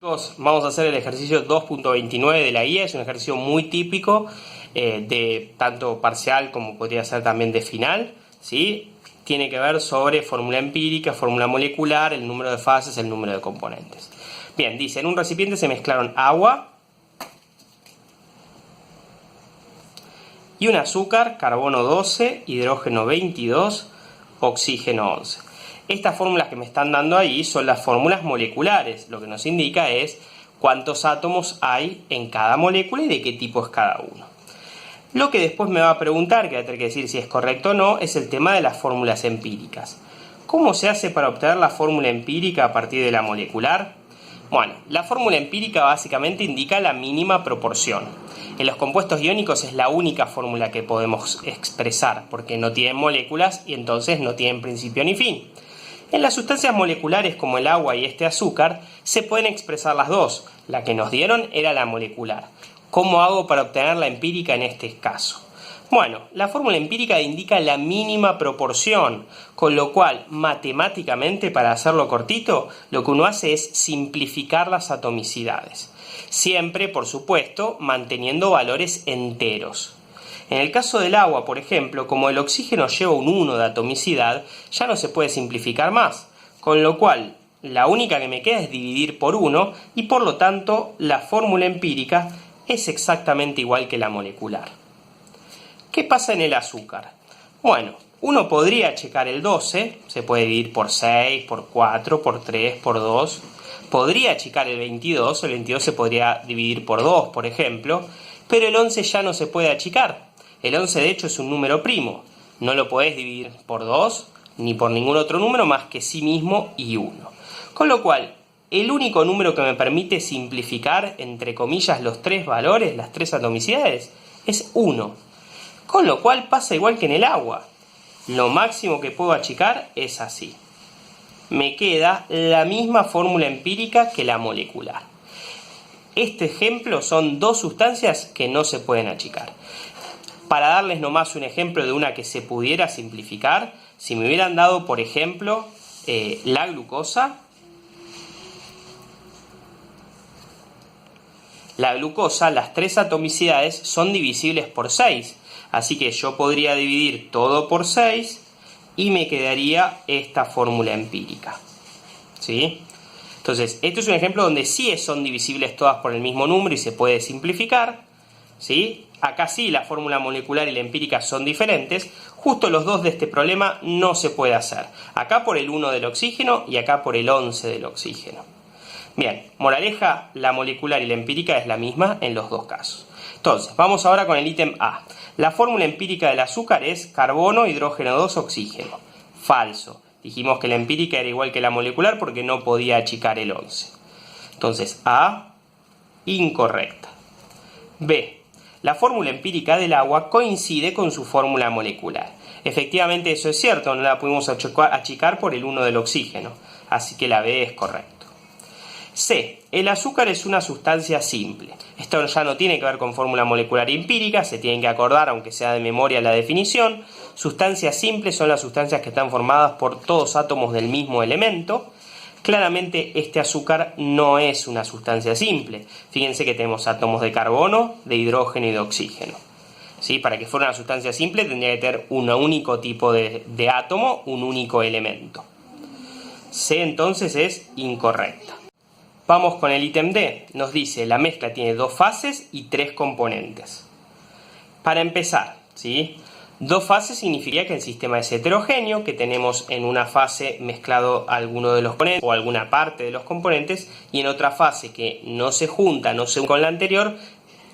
Chicos, vamos a hacer el ejercicio 2.29 de la guía. Es un ejercicio muy típico de tanto parcial como podría ser también de final, ¿sí? Tiene que ver sobre fórmula empírica, fórmula molecular, el número de fases, el número de componentes. Bien, dice, en un recipiente se mezclaron agua y un azúcar, carbono 12, hidrógeno 22, oxígeno 11. Estas fórmulas que me están dando ahí son las fórmulas moleculares. Lo que nos indica es cuántos átomos hay en cada molécula y de qué tipo es cada uno. Lo que después me va a preguntar, que va a tener que decir si es correcto o no, es el tema de las fórmulas empíricas. ¿Cómo se hace para obtener la fórmula empírica a partir de la molecular? Bueno, la fórmula empírica básicamente indica la mínima proporción. En los compuestos iónicos es la única fórmula que podemos expresar, porque no tienen moléculas y entonces no tienen principio ni fin. En las sustancias moleculares como el agua y este azúcar se pueden expresar las dos. La que nos dieron era la molecular. ¿Cómo hago para obtener la empírica en este caso? Bueno, la fórmula empírica indica la mínima proporción, con lo cual matemáticamente, para hacerlo cortito, lo que uno hace es simplificar las atomicidades. Siempre, por supuesto, manteniendo valores enteros. En el caso del agua, por ejemplo, como el oxígeno lleva un 1 de atomicidad, ya no se puede simplificar más, con lo cual la única que me queda es dividir por 1 y por lo tanto la fórmula empírica es exactamente igual que la molecular. ¿Qué pasa en el azúcar? Bueno, uno podría checar el 12, se puede dividir por 6, por 4, por 3, por 2. Podría achicar el 22 se podría dividir por 2, por ejemplo, pero el 11 ya no se puede achicar. El 11 de hecho es un número primo, no lo podés dividir por 2 ni por ningún otro número más que sí mismo y 1. Con lo cual, el único número que me permite simplificar, entre comillas, los tres valores, las tres atomicidades, es 1. Con lo cual pasa igual que en el agua. Lo máximo que puedo achicar es así. Me queda la misma fórmula empírica que la molecular. Este ejemplo son dos sustancias que no se pueden achicar. Para darles nomás un ejemplo de una que se pudiera simplificar, si me hubieran dado, por ejemplo, la glucosa, las tres atomicidades son divisibles por 6, así que yo podría dividir todo por 6 y me quedaría esta fórmula empírica, ¿sí? Entonces, esto es un ejemplo donde sí son divisibles todas por el mismo número y se puede simplificar, ¿sí? Acá sí la fórmula molecular y la empírica son diferentes. Justo los dos de este problema no se puede hacer. Acá por el 1 del oxígeno y acá por el 11 del oxígeno. Bien, moraleja, la molecular y la empírica es la misma en los dos casos. Entonces, vamos ahora con el ítem A. La fórmula empírica del azúcar es carbono, hidrógeno 2, oxígeno. Falso. Dijimos que la empírica era igual que la molecular porque no podía achicar el 11. Entonces, A, incorrecta. B. La fórmula empírica del agua coincide con su fórmula molecular. Efectivamente eso es cierto, no la pudimos achicar por el 1 del oxígeno, así que la B es correcto. C. El azúcar es una sustancia simple. Esto ya no tiene que ver con fórmula molecular empírica, se tienen que acordar, aunque sea de memoria, la definición. Sustancias simples son las sustancias que están formadas por todos átomos del mismo elemento. Claramente este azúcar no es una sustancia simple. Fíjense que tenemos átomos de carbono, de hidrógeno y de oxígeno. ¿Sí? Para que fuera una sustancia simple tendría que tener un único tipo de átomo, un único elemento. C entonces es incorrecta. Vamos con el ítem D. Nos dice la mezcla tiene 2 fases y 3 componentes. Para empezar, ¿sí? 2 fases significaría que el sistema es heterogéneo, que tenemos en una fase mezclado alguno de los componentes o alguna parte de los componentes y en otra fase que no se junta, no se une con la anterior,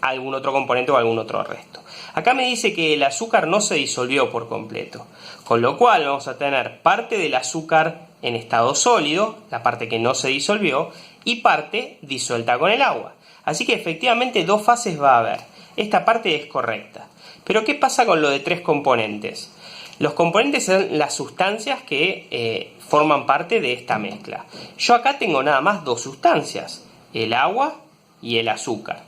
algún otro componente o algún otro resto. Acá me dice que el azúcar no se disolvió por completo, con lo cual vamos a tener parte del azúcar en estado sólido, la parte que no se disolvió, y parte disuelta con el agua. Así que efectivamente 2 fases va a haber. Esta parte es correcta. Pero ¿qué pasa con lo de 3 componentes? Los componentes son las sustancias que forman parte de esta mezcla. Yo acá tengo nada más 2 sustancias, el agua y el azúcar.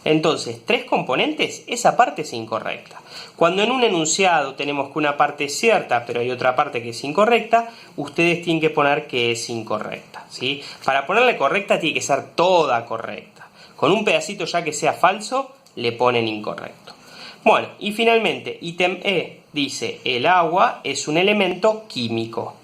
Entonces, 3 componentes, esa parte es incorrecta. Cuando en un enunciado tenemos que una parte es cierta, pero hay otra parte que es incorrecta, ustedes tienen que poner que es incorrecta, ¿sí? Para ponerle correcta tiene que ser toda correcta. Con un pedacito ya que sea falso, le ponen incorrecto. Bueno, y finalmente, ítem E dice, el agua es un elemento químico.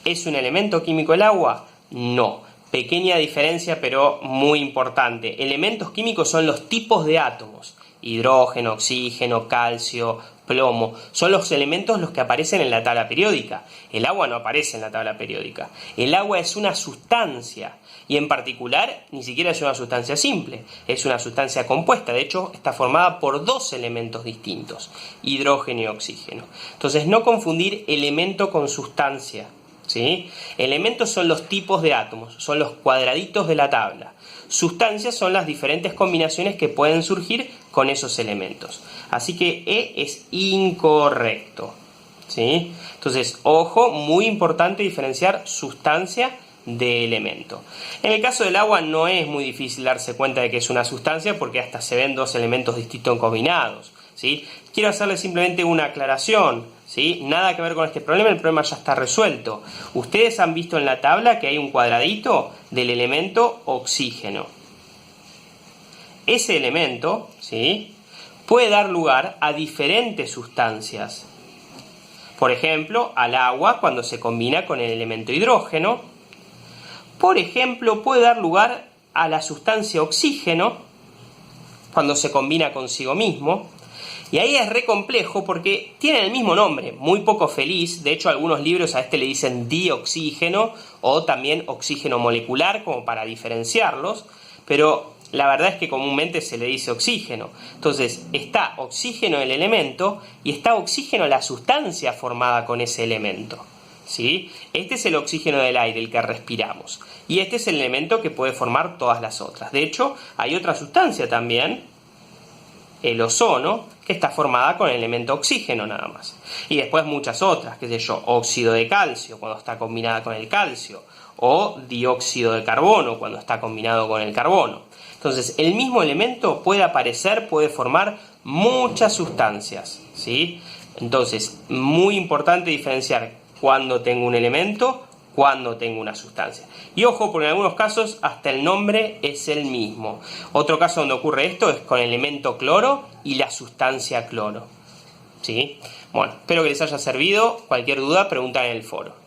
¿Es un elemento químico el agua? No. Pequeña diferencia, pero muy importante. Elementos químicos son los tipos de átomos. Hidrógeno, oxígeno, calcio, plomo. Son los elementos los que aparecen en la tabla periódica. El agua no aparece en la tabla periódica. El agua es una sustancia. Y en particular, ni siquiera es una sustancia simple. Es una sustancia compuesta. De hecho, está formada por 2 elementos distintos. Hidrógeno y oxígeno. Entonces, no confundir elemento con sustancia, ¿sí? Elementos son los tipos de átomos, son los cuadraditos de la tabla. Sustancias son las diferentes combinaciones que pueden surgir con esos elementos. Así que E es incorrecto, ¿sí? Entonces, ojo, muy importante diferenciar sustancia de elemento. En el caso del agua no es muy difícil darse cuenta de que es una sustancia porque hasta se ven 2 elementos distintos combinados, ¿sí? Quiero hacerle simplemente una aclaración, ¿sí? Nada que ver con este problema, el problema ya está resuelto. Ustedes han visto en la tabla que hay un cuadradito del elemento oxígeno. Ese elemento, ¿sí?, puede dar lugar a diferentes sustancias. Por ejemplo, al agua cuando se combina con el elemento hidrógeno. Por ejemplo, puede dar lugar a la sustancia oxígeno cuando se combina consigo mismo. Y ahí es re complejo porque tienen el mismo nombre, muy poco feliz. De hecho, algunos libros a este le dicen dioxígeno o también oxígeno molecular, como para diferenciarlos. Pero la verdad es que comúnmente se le dice oxígeno. Entonces, está oxígeno el elemento y está oxígeno la sustancia formada con ese elemento, ¿sí? Este es el oxígeno del aire, el que respiramos. Y este es el elemento que puede formar todas las otras. De hecho, hay otra sustancia también, el ozono, que está formada con el elemento oxígeno nada más. Y después muchas otras, qué sé yo, óxido de calcio cuando está combinada con el calcio, o dióxido de carbono cuando está combinado con el carbono. Entonces, el mismo elemento puede aparecer, puede formar muchas sustancias, ¿sí? Entonces, muy importante diferenciar cuando tengo un elemento, cuando tengo una sustancia. Y ojo, porque en algunos casos hasta el nombre es el mismo. Otro caso donde ocurre esto es con el elemento cloro y la sustancia cloro, ¿sí? Bueno, espero que les haya servido. Cualquier duda, preguntan en el foro.